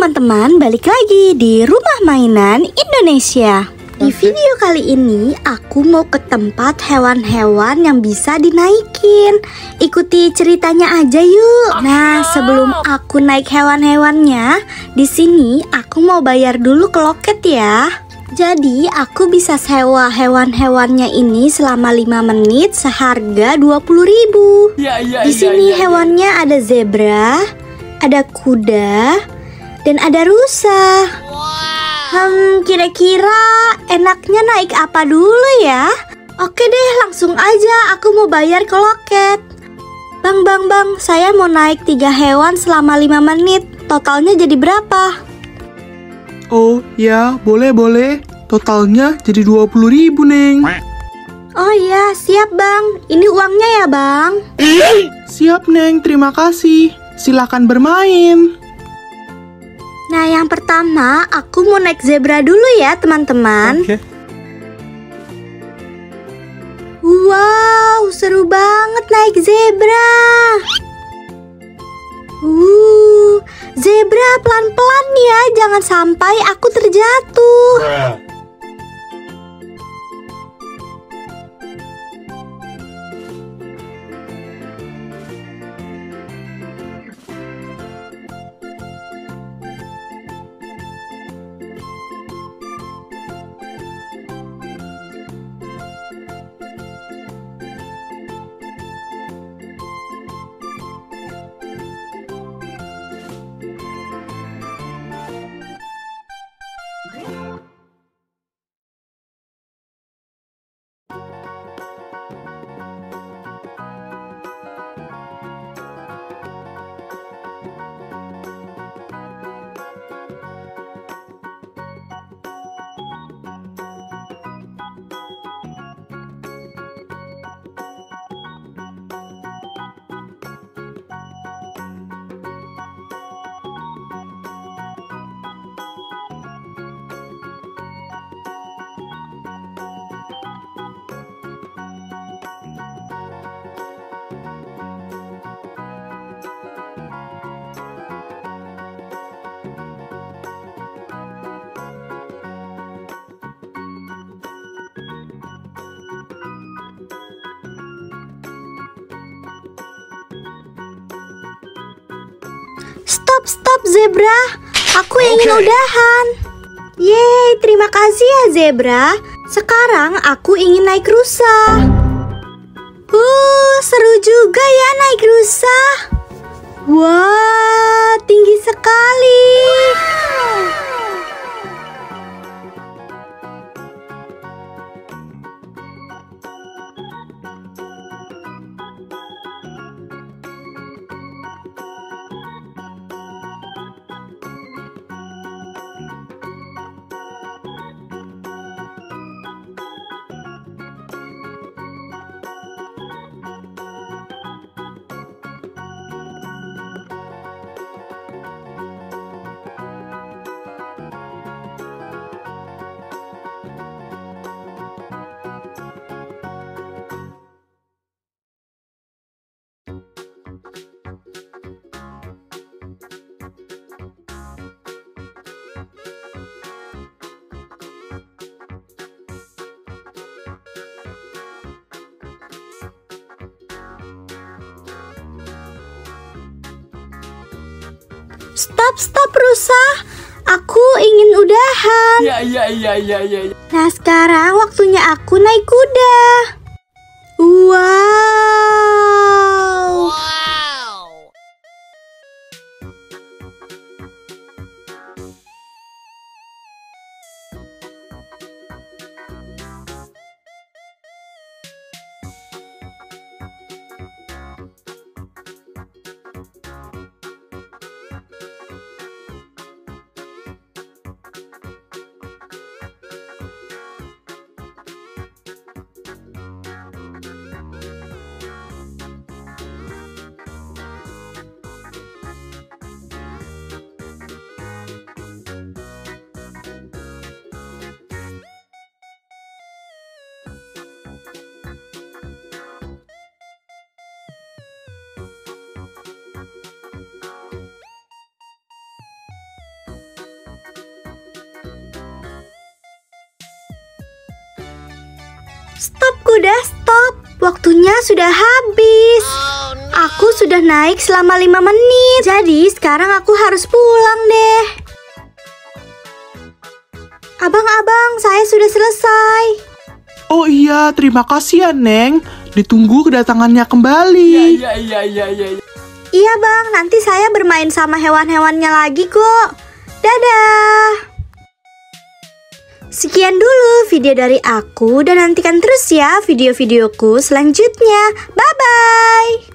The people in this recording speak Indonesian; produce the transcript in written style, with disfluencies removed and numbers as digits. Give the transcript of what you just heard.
teman-teman, balik lagi di Rumah Mainan Indonesia. Di video kali ini aku mau ke tempat hewan-hewan yang bisa dinaikin. Ikuti ceritanya aja yuk. Nah, sebelum aku naik hewan-hewannya, di sini aku mau bayar dulu ke loket ya. Jadi aku bisa sewa hewan-hewannya ini selama 5 menit seharga 20.000. Di sini hewannya ada zebra, ada kuda, dan ada rusa. Kira-kira enaknya naik apa dulu ya? Oke deh, langsung aja aku mau bayar ke loket. Bang, saya mau naik 3 hewan selama 5 menit. Totalnya jadi berapa? Oh ya, boleh. Totalnya jadi 20.000, Neng. Oh iya, siap bang. Ini uangnya ya bang. Siap, Neng, terima kasih. Silakan bermain. Nah, yang pertama aku mau naik zebra dulu ya teman-teman. Oke. Wow, seru banget naik zebra. Zebra pelan-pelan ya, jangan sampai aku terjatuh. Stop zebra, aku ingin udahan. Yeay, terima kasih ya zebra. Sekarang aku ingin naik rusa. Seru juga ya naik rusa. Wah, tinggi sekali. Stop rusa, aku ingin udahan. Iya. Nah, sekarang waktunya aku naik kuda. Wow. Stop kuda, stop. Waktunya sudah habis. Aku sudah naik selama 5 menit. Jadi sekarang aku harus pulang deh. Abang-abang, saya sudah selesai. Oh iya, terima kasih ya, Neng. Ditunggu kedatangannya kembali. Iya bang, nanti saya bermain sama hewan-hewannya lagi kok. Dadah. Sekian dulu video dari aku dan nantikan terus ya video-videoku selanjutnya. Bye-bye.